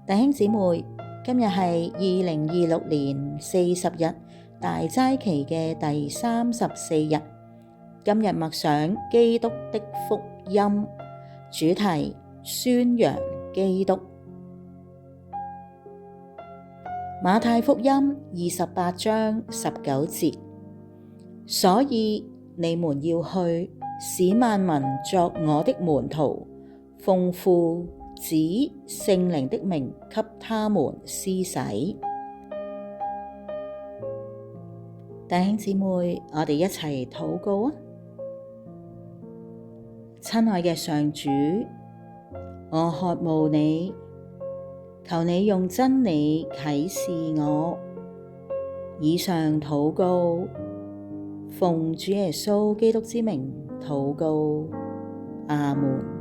弟兄姊妹，今日係2026年40日大齋期嘅第34日。今日默想基督的福音，主題宣揚基督。馬太福音28章19節，所以你們要去，使萬民作我的門徒，奉父、子、聖靈的名給他們施洗。弟兄姊妹，我哋一齊禱告啊！親愛嘅上主，我渴慕你，求你用真理啟示我。以上禱告，奉主耶穌基督之名禱告，阿們。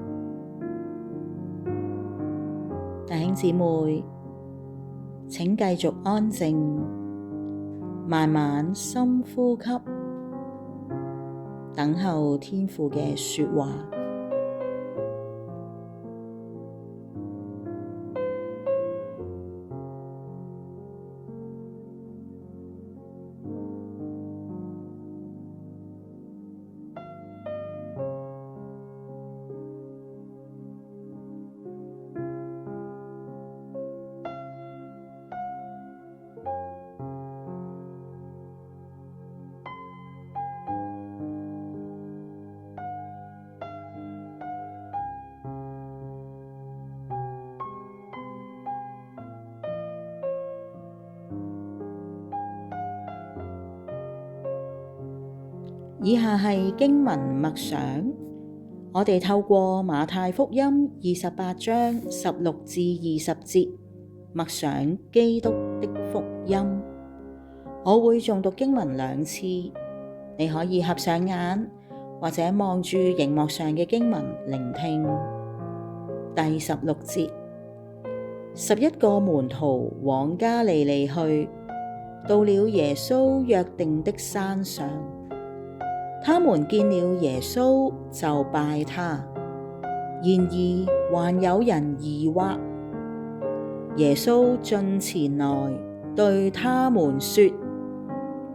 弟兄姊妹，請繼續安靜，慢慢深呼吸，等候天父嘅說話。以下係經文默想，我哋透過馬太福音28章16至20節默想基督的福音。我會誦讀經文2次，你可以合上眼或者望住熒幕上嘅經文聆聽。第16節，11個門徒往加利利去，到了耶穌約定的山上。他們見了耶穌，就拜他。然而還有人疑惑。耶穌進前來，對他們說：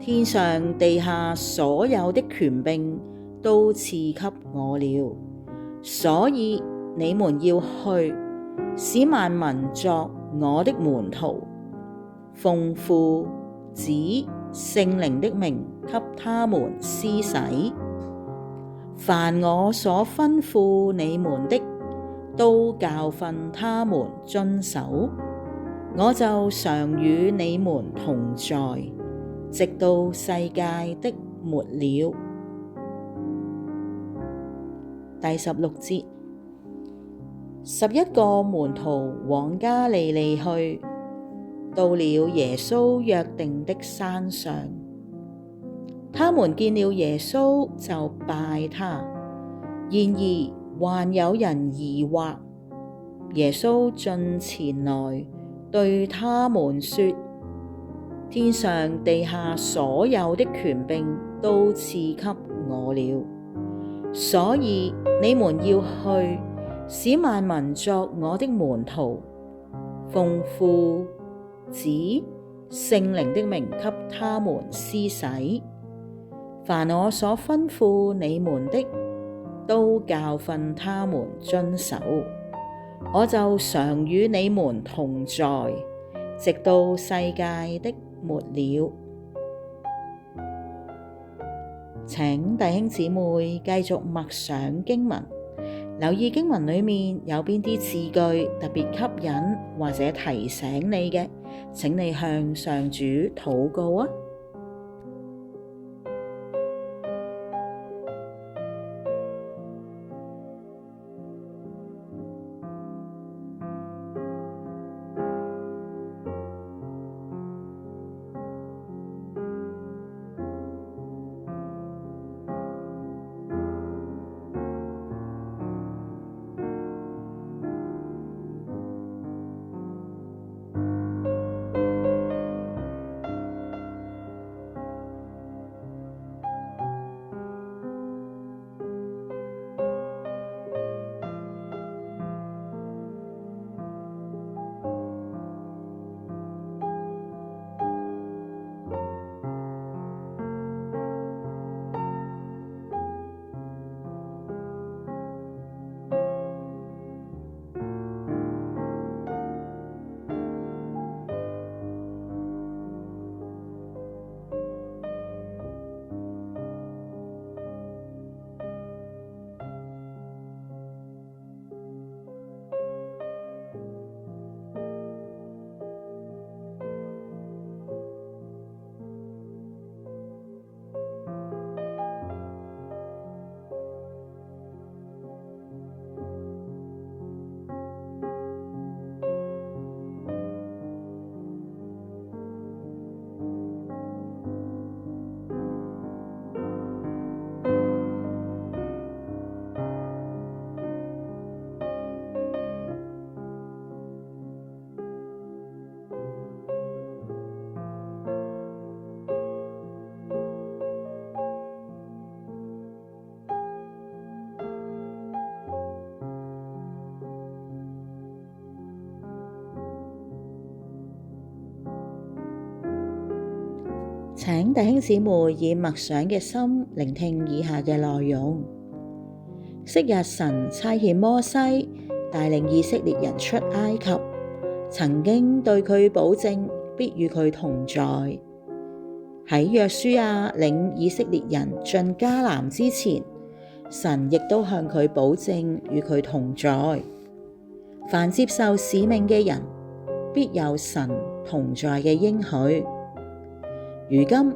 天上地下所有的權柄都賜給我了，所以你們要去，使萬民作我的門徒，奉父、子、聖靈的名給他們施洗。凡我所吩咐你們的，都教訓他們遵守。我就常與你們同在，直到世界的末了。第16節，11個門徒往加利利去，到了耶穌約定的山上。他們見了耶穌，就拜他。然而還有人疑惑。耶穌進前來，對他們說：天上地下所有的權柄都賜給我了，所以你們要去，使萬民作我的門徒，奉父、子、聖靈的名給他們施洗。凡我所吩咐你們的，都教訓他們遵守。我就常與你們同在，直到世界的末了。請弟兄姊妹繼續默想經文，留意經文裡面有邊啲字句特別吸引或者提醒你嘅，請你向上主禱告啊！請弟兄姊妹以默想嘅心聆聽以下嘅內容。昔日神差遣摩西帶領以色列人出埃及，曾經對佢保證必與佢同在。喺約書亞領以色列人進迦南之前，神亦都向佢保證與佢同在。凡接受使命嘅人，必有神同在嘅應許。如今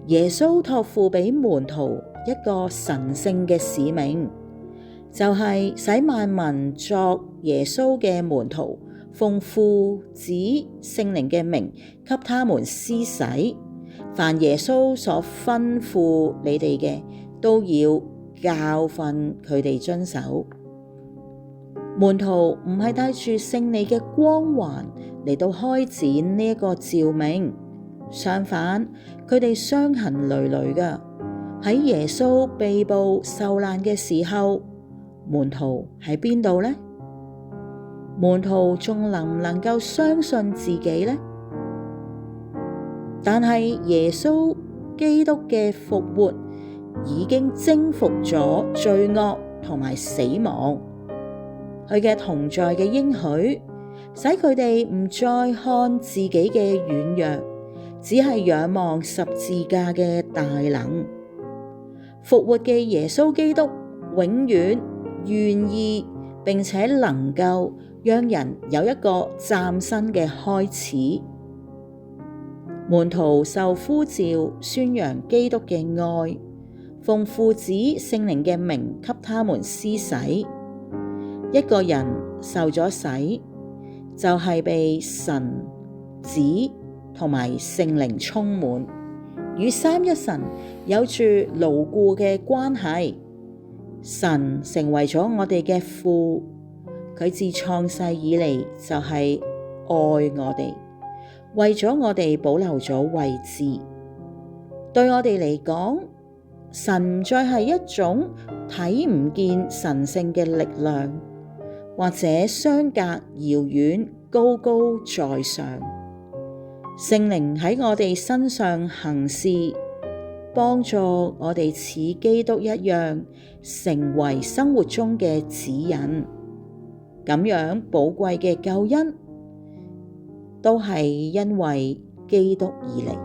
耶穌託付俾門徒一個神聖嘅使命，就係使萬民作耶穌嘅門徒，奉父子聖靈嘅名給他們施洗。凡耶穌所吩咐你哋嘅，都要教訓佢哋遵守。門徒唔係帶住勝利嘅光環嚟到開展呢一個召命，相反，佢哋傷痕累累㗎。喺耶穌被捕受難嘅時候，門徒喺邊度呢？門徒仲能唔能夠相信自己呢？但係耶穌基督嘅復活已經征服咗罪惡同埋死亡，佢嘅同在嘅應許，使佢哋唔再看自己嘅軟弱，只係仰望十字架嘅大能。復活嘅耶穌基督永遠願意並且能夠讓人有一個嶄新嘅開始。門徒受呼召宣揚基督嘅愛，奉父子聖靈嘅名給他們施洗。一個人受咗洗，就係被神子同埋聖靈充滿，與三一神有住牢固嘅關係。神成為咗我哋嘅父，佢自創世以嚟就係愛我哋，為咗我哋保留咗位置。對我哋嚟講，神唔再係一種睇唔見神聖嘅力量，或者相隔遙遠，高高在上。聖靈喺我哋身上行事，幫助我哋似基督一樣，成為生活中嘅指引。咁樣寶貴嘅救恩，都係因為基督而嚟。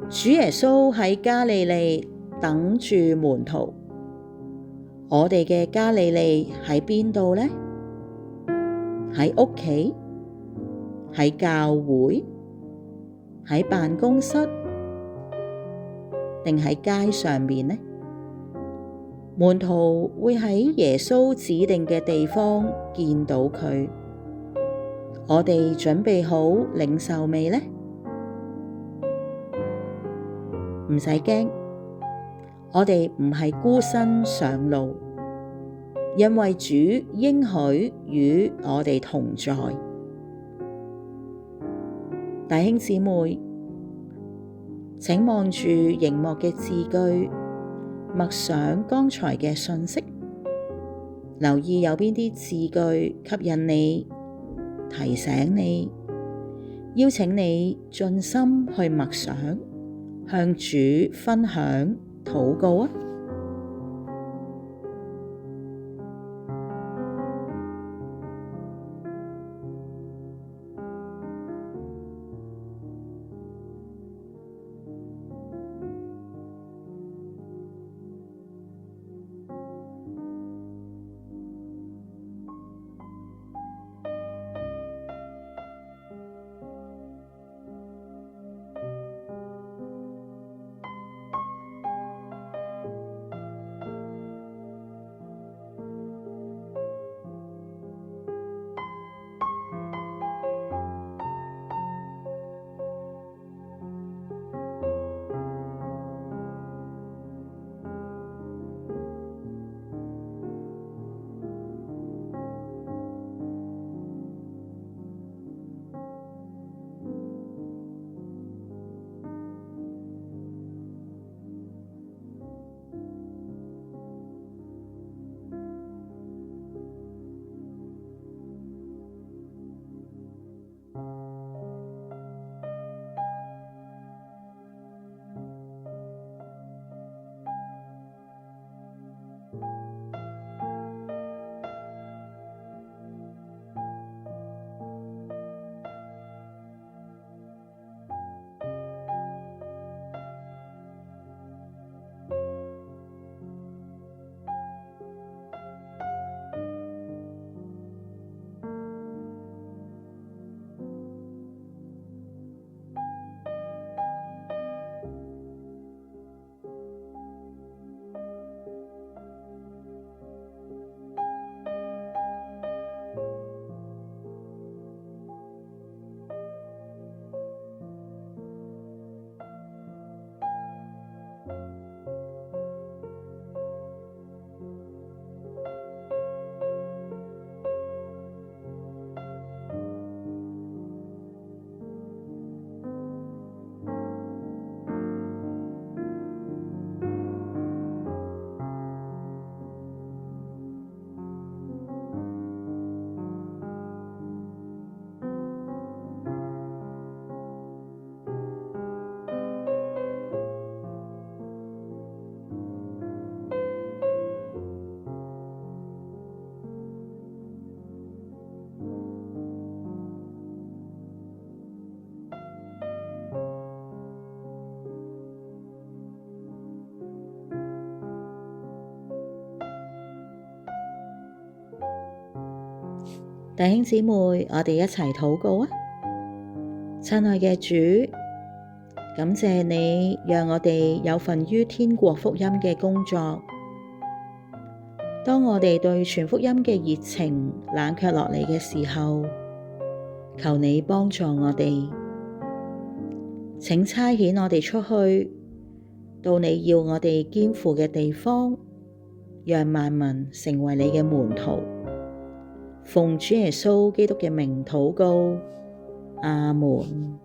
主耶穌喺加利利等住門徒，我哋嘅加利利喺邊度呢？喺屋企？喺教會？喺辦公室？定喺街上面呢？門徒會喺耶穌指定嘅地方見到佢，我哋準備好領受未呢？唔使驚，我哋唔係孤身上路，因為主應許與我哋同在。弟兄姊妹，請望住熒幕嘅字句，默想剛才嘅訊息，留意有邊啲字句吸引你、提醒你，邀請你盡心去默想，向主分享、禱告啊！弟兄姊妹，我哋一齊禱告啊！親愛嘅主，感謝你讓我哋有份於天國福音嘅工作。當我哋對傳福音嘅熱情冷卻落嚟嘅時候，求你幫助我哋，請差遣我哋出去，到你要我哋肩負嘅地方，讓萬民成為你嘅門徒。奉主耶穌基督嘅名禱告，阿門。